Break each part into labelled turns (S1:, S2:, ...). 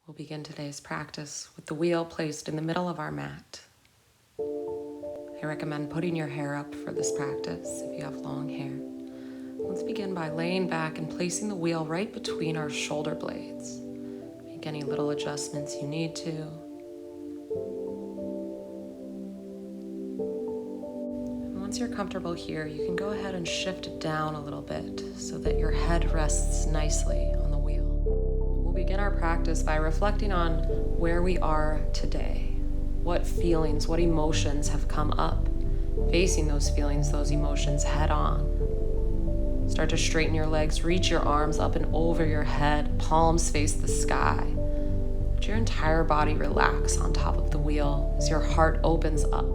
S1: We'll begin today's practice with the wheel placed in the middle of our mat. I recommend putting your hair up for this practice if you have long hair. Let's begin by laying back and placing the wheel right between our shoulder blades. Make any little adjustments you need to. And once you're comfortable here, you can go ahead and shift it down a little bit so that your head rests nicely on the wheel. We'll begin our practice by reflecting on where we are today. What feelings, what emotions have come up? Facing those feelings, those emotions head on. Start to straighten your legs, reach your arms up and over your head, palms face the sky. Let your entire body relax on top of the wheel as your heart opens up.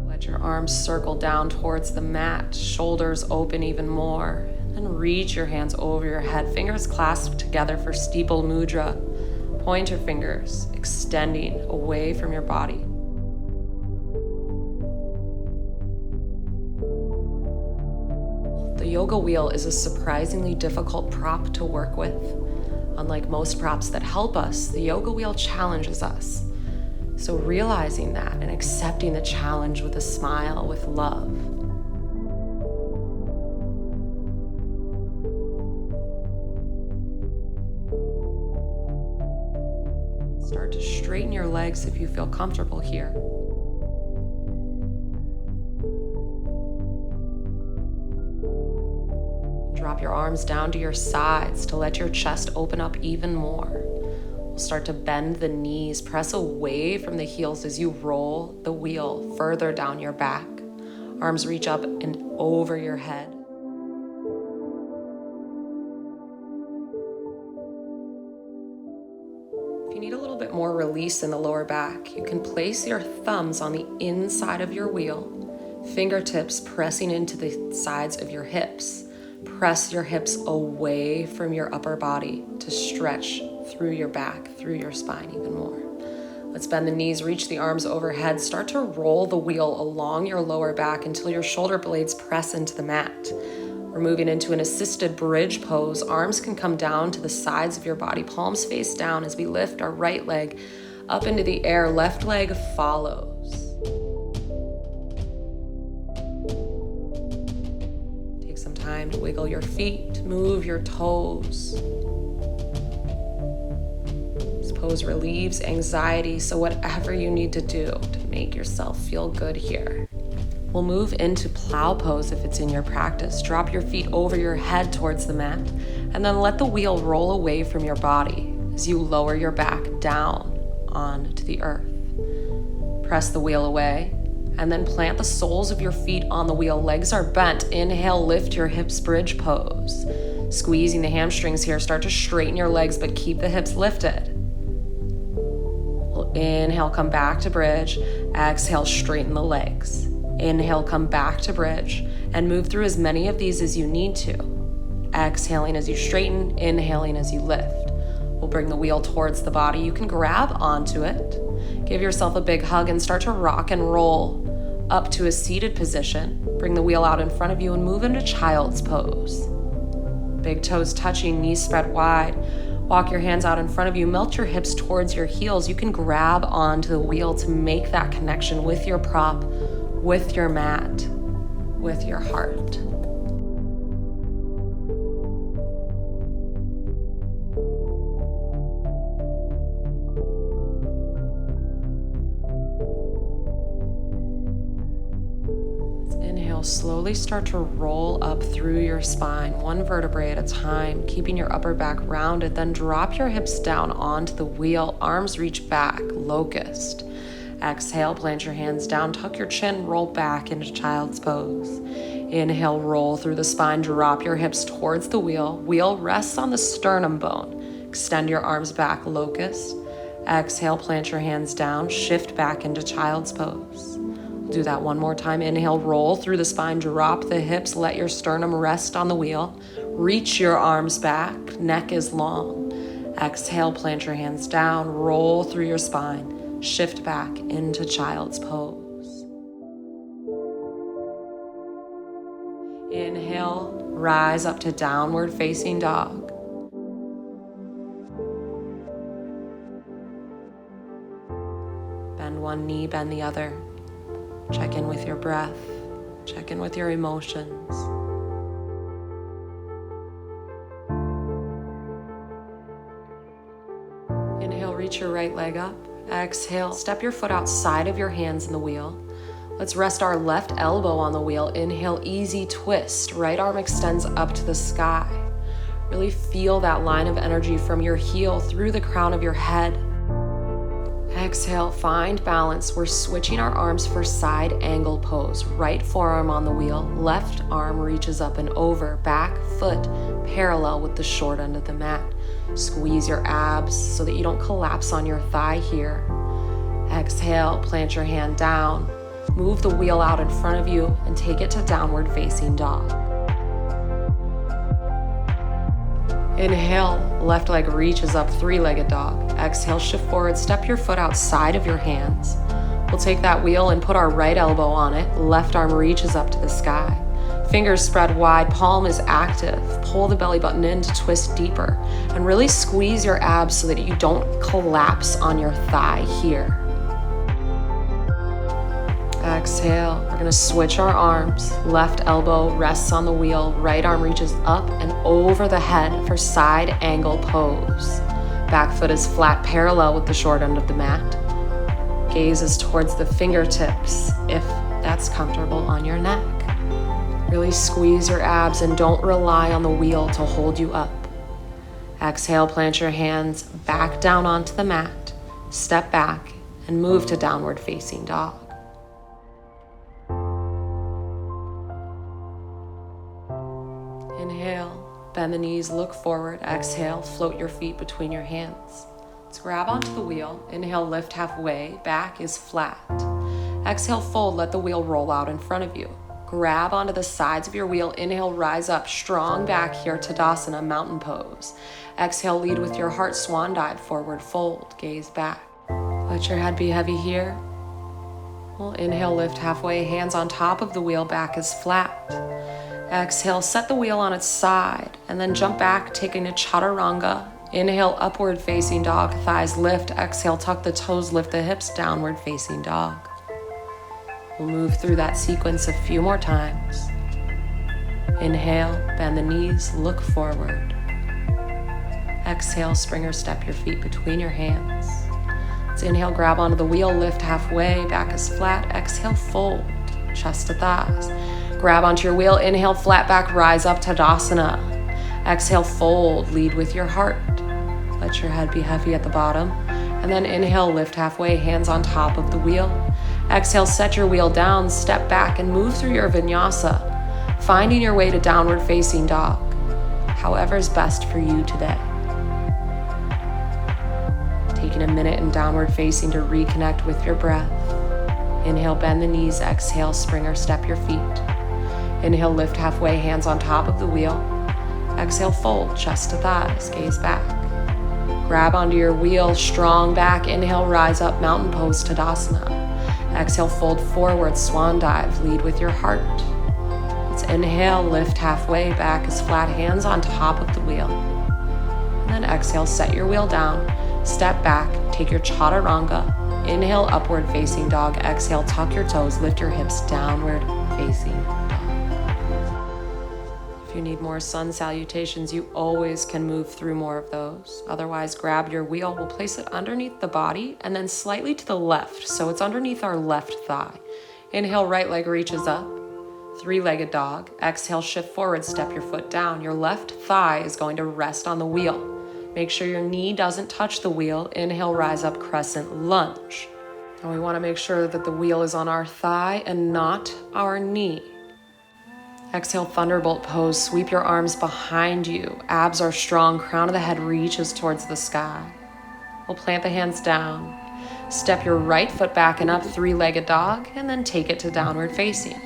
S1: Let your arms circle down towards the mat, shoulders open even more. And reach your hands over your head, fingers clasped together for steeple mudra. Pointer fingers extending away from your body. The yoga wheel is a surprisingly difficult prop to work with. Unlike most props that help us, the yoga wheel challenges us. So realizing that and accepting the challenge with a smile, with love. Start to straighten your legs if you feel comfortable here. Drop your arms down to your sides to let your chest open up even more. We'll start to bend the knees, press away from the heels as you roll the wheel further down your back. Arms reach up and over your head. If you need a little bit more release in the lower back, you can place your thumbs on the inside of your wheel, fingertips pressing into the sides of your hips. Press your hips away from your upper body to stretch through your back, through your spine even more. Let's bend the knees, reach the arms overhead, start to roll the wheel along your lower back until your shoulder blades press into the mat. We're moving into an assisted bridge pose. Arms can come down to the sides of your body, palms face down as we lift our right leg up into the air. Left leg follows. Take some time to wiggle your feet, move your toes. This pose relieves anxiety, so whatever you need to do to make yourself feel good here. We'll move into plow pose if it's in your practice. Drop your feet over your head towards the mat, and then let the wheel roll away from your body as you lower your back down onto the earth. Press the wheel away, and then plant the soles of your feet on the wheel. Legs are bent. Inhale, lift your hips, bridge pose. Squeezing the hamstrings here. Start to straighten your legs, but keep the hips lifted. We'll inhale, come back to bridge. Exhale, straighten the legs. Inhale, come back to bridge, and move through as many of these as you need to. Exhaling as you straighten, inhaling as you lift. We'll bring the wheel towards the body. You can grab onto it. Give yourself a big hug and start to rock and roll up to a seated position. Bring the wheel out in front of you and move into child's pose. Big toes touching, knees spread wide. Walk your hands out in front of you. Melt your hips towards your heels. You can grab onto the wheel to make that connection with your prop, with your mat, with your heart. Let's inhale, slowly start to roll up through your spine, one vertebrae at a time, keeping your upper back rounded. Then drop your hips down onto the wheel, arms reach back, locust. Exhale, plant your hands down, tuck your chin, roll back into child's pose. Inhale, roll through the spine, drop your hips towards the wheel. Wheel rests on the sternum bone. Extend your arms back, locust. Exhale, plant your hands down, shift back into child's pose. We'll do that one more time. Inhale, roll through the spine, drop the hips, let your sternum rest on the wheel. Reach your arms back, neck is long. Exhale, plant your hands down, roll through your spine. Shift back into child's pose. Inhale, rise up to downward facing dog. bend one knee, bend the other. Check in with your breath. Check in with your emotions. Inhale, reach your right leg up. Exhale, step your foot outside of your hands in the wheel. Let's rest our left elbow on the wheel. Inhale, easy twist. Right arm extends up to the sky. Really feel that line of energy from your heel through the crown of your head. Exhale, find balance. We're switching our arms for side angle pose. Right forearm on the wheel, left arm reaches up and over, back foot parallel with the short end of the mat. Squeeze your abs so that you don't collapse on your thigh here. Exhale, plant your hand down. Move the wheel out in front of you and take it to downward facing dog. Inhale, left leg reaches up, three-legged dog. Exhale, shift forward, step your foot outside of your hands. We'll take that wheel and put our right elbow on it. Left arm reaches up to the sky. Fingers spread wide, palm is active. Pull the belly button in to twist deeper. And really squeeze your abs so that you don't collapse on your thigh here. Exhale, we're gonna switch our arms. Left elbow rests on the wheel, right arm reaches up and over the head for side angle pose. Back foot is flat parallel with the short end of the mat. Gaze is towards the fingertips if that's comfortable on your neck. Really squeeze your abs and don't rely on the wheel to hold you up. Exhale, plant your hands back down onto the mat, step back and move to downward facing dog. Inhale, bend the knees, look forward. Exhale, float your feet between your hands. Let's grab onto the wheel. Inhale, lift halfway, back is flat. Exhale, fold, let the wheel roll out in front of you. Grab onto the sides of your wheel. Inhale, rise up, strong back here, Tadasana, mountain pose. Exhale, lead with your heart, swan dive, forward fold, gaze back. Let your head be heavy here. We'll inhale, lift halfway, hands on top of the wheel, back is flat. Exhale, set the wheel on its side, and then jump back, taking a chaturanga. Inhale, upward facing dog, thighs lift. Exhale, tuck the toes, lift the hips, downward facing dog. We'll move through that sequence a few more times. Inhale, bend the knees, look forward. Exhale, spring or step your feet between your hands. Let's inhale, grab onto the wheel, lift halfway, back is flat. Exhale, fold, chest to thighs. Grab onto your wheel, inhale, flat back, rise up, Tadasana. Exhale, fold, lead with your heart. Let your head be heavy at the bottom. And then inhale, lift halfway, hands on top of the wheel. Exhale, set your wheel down, step back and move through your vinyasa, finding your way to downward facing dog, however is best for you today. Taking a minute in downward facing to reconnect with your breath. Inhale, bend the knees, exhale, spring or step your feet. Inhale, lift halfway, hands on top of the wheel. Exhale, fold, chest to thighs, gaze back. Grab onto your wheel, strong back. Inhale, rise up, mountain pose, Tadasana. Exhale, fold forward, swan dive, lead with your heart. Let's inhale, lift halfway, back is flat, hands on top of the wheel. And then exhale, set your wheel down, step back, take your chaturanga. Inhale, upward facing dog. Exhale, tuck your toes, lift your hips, downward facing dog. If you need more sun salutations, you always can move through more of those. Otherwise, grab your wheel. We'll place it underneath the body and then slightly to the left. So it's underneath our left thigh. Inhale, right leg reaches up. Three-legged dog. Exhale, shift forward, step your foot down. Your left thigh is going to rest on the wheel. Make sure your knee doesn't touch the wheel. Inhale, rise up, crescent lunge. And we want to make sure that the wheel is on our thigh and not our knee. Exhale, thunderbolt pose. Sweep your arms behind you. Abs are strong. Crown of the head reaches towards the sky. We'll plant the hands down. Step your right foot back and up, three-legged dog, and then take it to downward facing.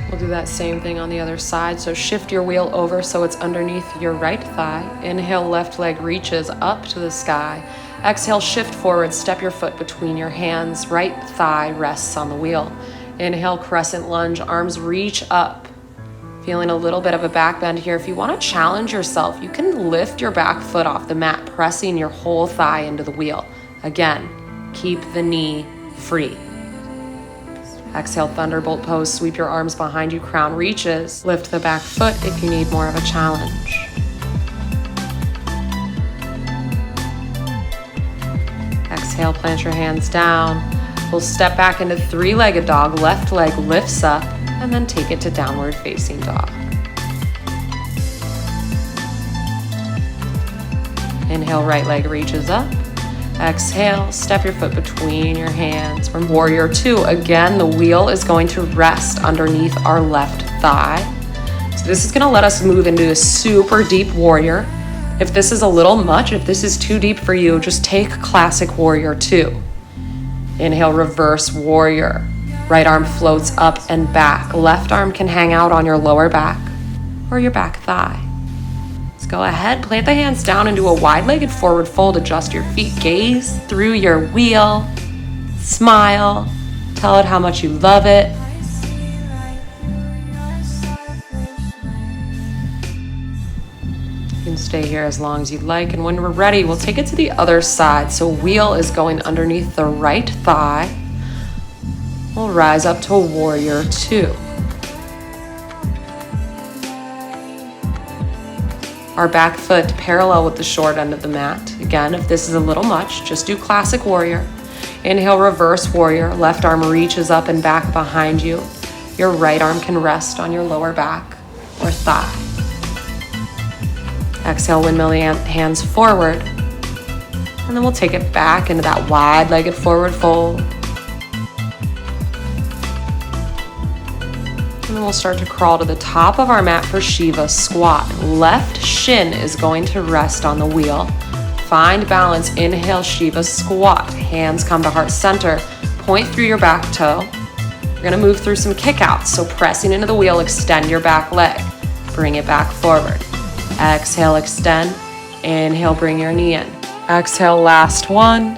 S1: We'll do that same thing on the other side. So shift your wheel over so it's underneath your right thigh. Inhale, left leg reaches up to the sky. Exhale, shift forward, step your foot between your hands. Right thigh rests on the wheel. Inhale, crescent lunge, arms reach up. Feeling a little bit of a back bend here. If you want to challenge yourself, you can lift your back foot off the mat, pressing your whole thigh into the wheel. Again, keep the knee free. Exhale, thunderbolt pose. Sweep your arms behind you, crown reaches. Lift the back foot if you need more of a challenge. Exhale, plant your hands down. We'll step back into three-legged dog. Left leg lifts up, and then take it to downward facing dog. Inhale, right leg reaches up. Exhale, step your foot between your hands. We're warrior two. Again, the wheel is going to rest underneath our left thigh. So this is going to let us move into a super deep warrior. If this is a little much, if this is too deep for you, just take classic warrior two. Inhale, reverse warrior. Right arm floats up and back. Left arm can hang out on your lower back or your back thigh. Go ahead, plant the hands down into a wide-legged forward fold. Adjust your feet, gaze through your wheel, smile, tell it how much you love it. You can stay here as long as you'd like, and when we're ready, we'll take it to the other side. So wheel is going underneath the right thigh. We'll rise up to warrior two. Our back foot parallel with the short end of the mat. Again, if this is a little much, just do classic warrior. Inhale, reverse warrior. Left arm reaches up and back behind you. Your right arm can rest on your lower back or thigh. Exhale, windmill hands forward. And then we'll take it back into that wide-legged forward fold. And then we'll start to crawl to the top of our mat for Shiva squat. Left shin is going to rest on the wheel. Find balance. Inhale, Shiva squat. Hands come to heart center. Point through your back toe. You're going to move through some kickouts. So pressing into the wheel, extend your back leg. Bring it back forward. Exhale, extend. Inhale, bring your knee in. Exhale, last one.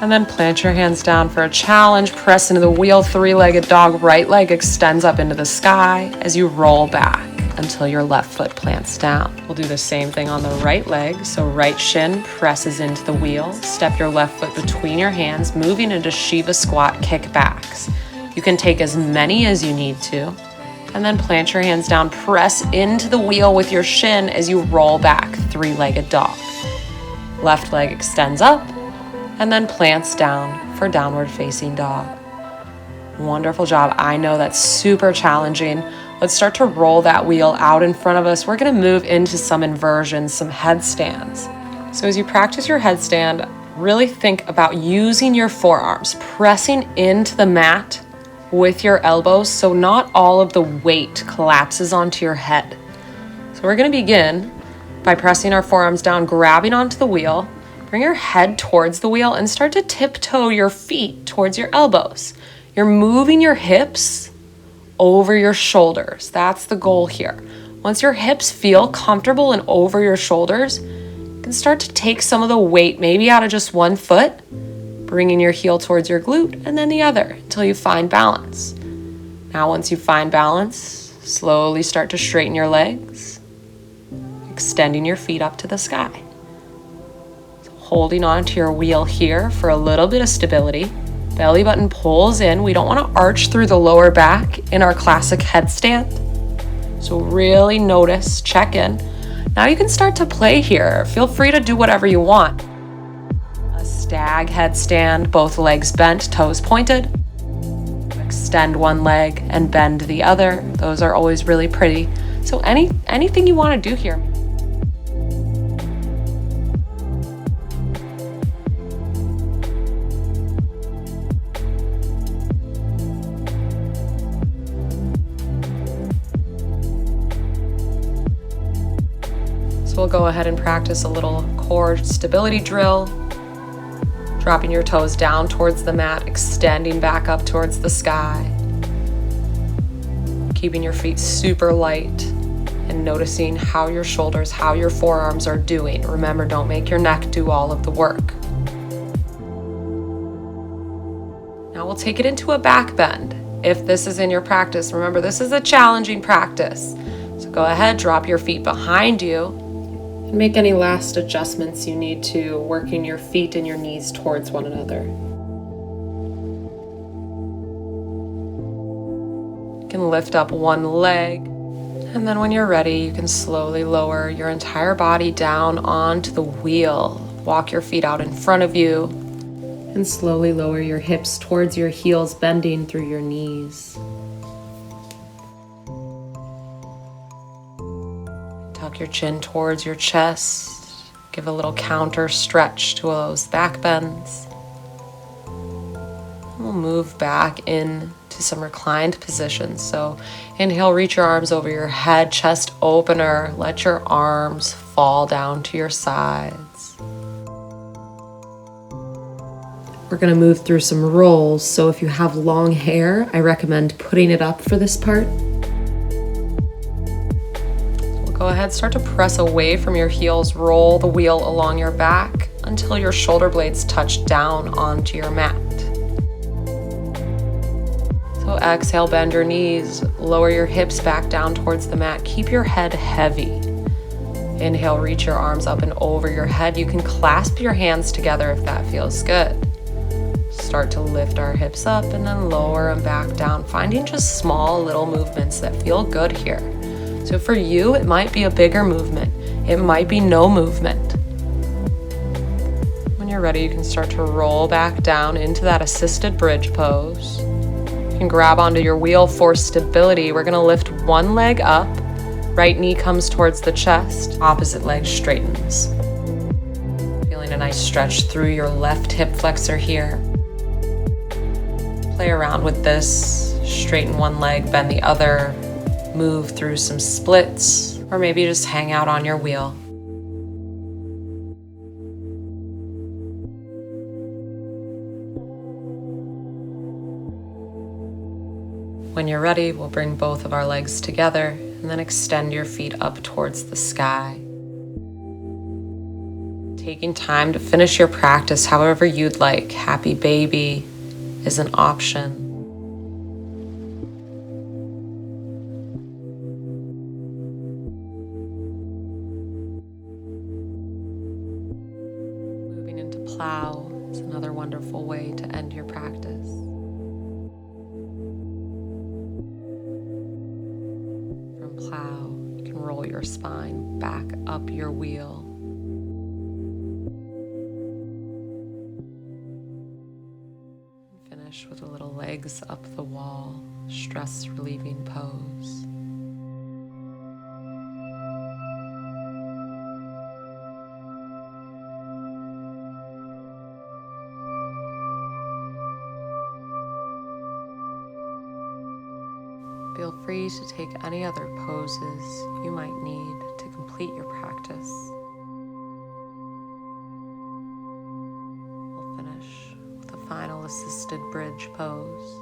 S1: And then plant your hands down for a challenge. Press into the wheel, three-legged dog. Right leg extends up into the sky as you roll back until your left foot plants down. We'll do the same thing on the right leg. So right shin presses into the wheel. Step your left foot between your hands, moving into Shiva squat kickbacks. You can take as many as you need to. And then plant your hands down. Press into the wheel with your shin as you roll back, three-legged dog. Left leg extends up. And then plants down for downward facing dog. Wonderful job. I know that's super challenging. Let's start to roll that wheel out in front of us. We're going to move into some inversions, some headstands. So as you practice your headstand, really think about using your forearms, pressing into the mat with your elbows so not all of the weight collapses onto your head. So we're going to begin by pressing our forearms down, grabbing onto the wheel. Bring your head towards the wheel and start to tiptoe your feet towards your elbows. You're moving your hips over your shoulders. That's the goal here. Once your hips feel comfortable and over your shoulders, you can start to take some of the weight, maybe out of just one foot, bringing your heel towards your glute and then the other until you find balance. Now, once you find balance, slowly start to straighten your legs, extending your feet up to the sky. Holding on to your wheel here for a little bit of stability. Belly button pulls in. We don't want to arch through the lower back in our classic headstand. So really notice, check in. Now you can start to play here. Feel free to do whatever you want. A stag headstand, both legs bent, toes pointed. Extend one leg and bend the other. Those are always really pretty. So anything you want to do here. So we'll go ahead and practice a little core stability drill. Dropping your toes down towards the mat, extending back up towards the sky. Keeping your feet super light and noticing how your shoulders, how your forearms are doing. Remember, don't make your neck do all of the work. Now we'll take it into a back bend. If this is in your practice, remember this is a challenging practice. So go ahead, drop your feet behind you. Make any last adjustments you need to, working your feet and your knees towards one another. can lift up one leg. And then when you're ready, you can slowly lower your entire body down onto the wheel. Walk your feet out in front of you and slowly lower your hips towards your heels, bending through your knees. Tuck your chin towards your chest. Give a little counter stretch to those back bends. We'll move back in to some reclined positions. So inhale, reach your arms over your head, chest opener. Let your arms fall down to your sides. We're going to move through some rolls. So if you have long hair, I recommend putting it up for this part. So go ahead, start to press away from your heels. Roll the wheel along your back until your shoulder blades touch down onto your mat. So exhale, bend your knees, lower your hips back down towards the mat. Keep your head heavy. Inhale, reach your arms up and over your head. You can clasp your hands together if that feels good. Start to lift our hips up and then lower them back down, finding just small little movements that feel good here. So for you, it might be a bigger movement. It might be no movement. When you're ready, you can start to roll back down into that assisted bridge pose. You can grab onto your wheel for stability. We're gonna lift one leg up. Right knee comes towards the chest. Opposite leg straightens. Feeling a nice stretch through your left hip flexor here. Play around with this. Straighten one leg, bend the other. Move through some splits, or maybe just hang out on your wheel. When you're ready, we'll bring both of our legs together and then extend your feet up towards the sky. Taking time to finish your practice however you'd like. Happy baby is an option. Moving into plow is another wonderful way to end your practice. From plow, you can roll your spine back up your wheel. Finish with a little legs up the wall, stress relieving pose. Feel free to take any other poses you might need to complete your practice. We'll finish with a final assisted bridge pose.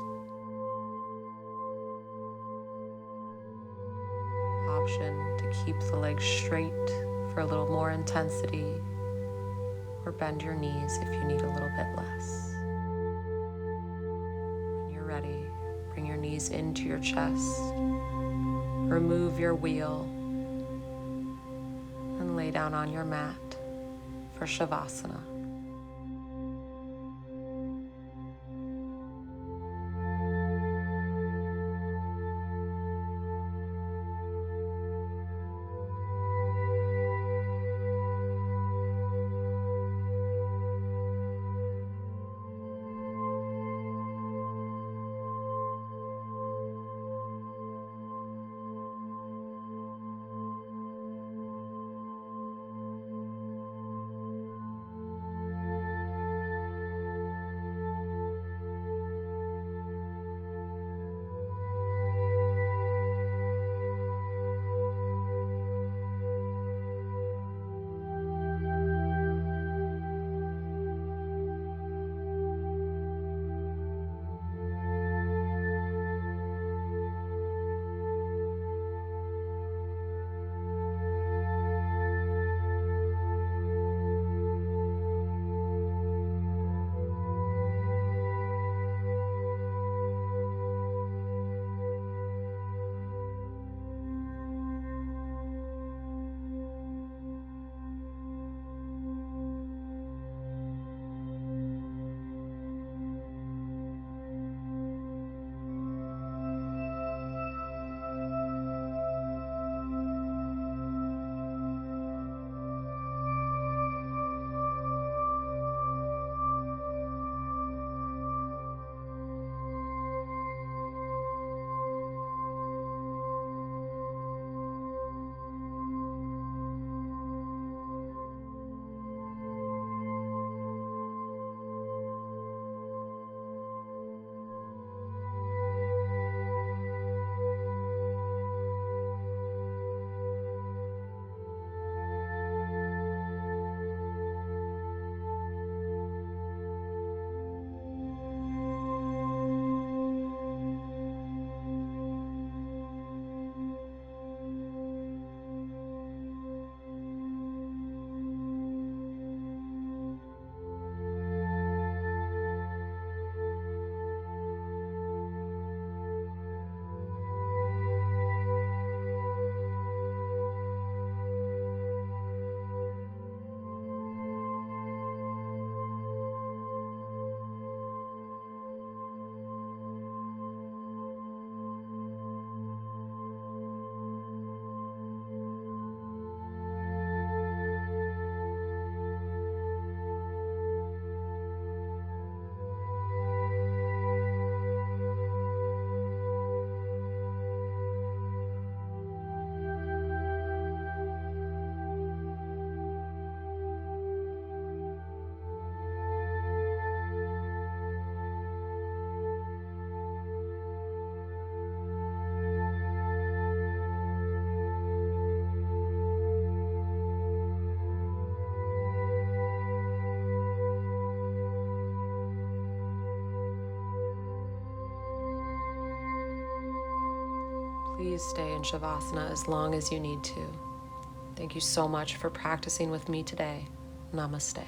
S1: Option to keep the legs straight for a little more intensity, or bend your knees if you need a little bit less. When you're ready, bring your knees into your chest, remove your wheel, and lay down on your mat for Savasana. Please stay in Shavasana as long as you need to. Thank you so much for practicing with me today. Namaste.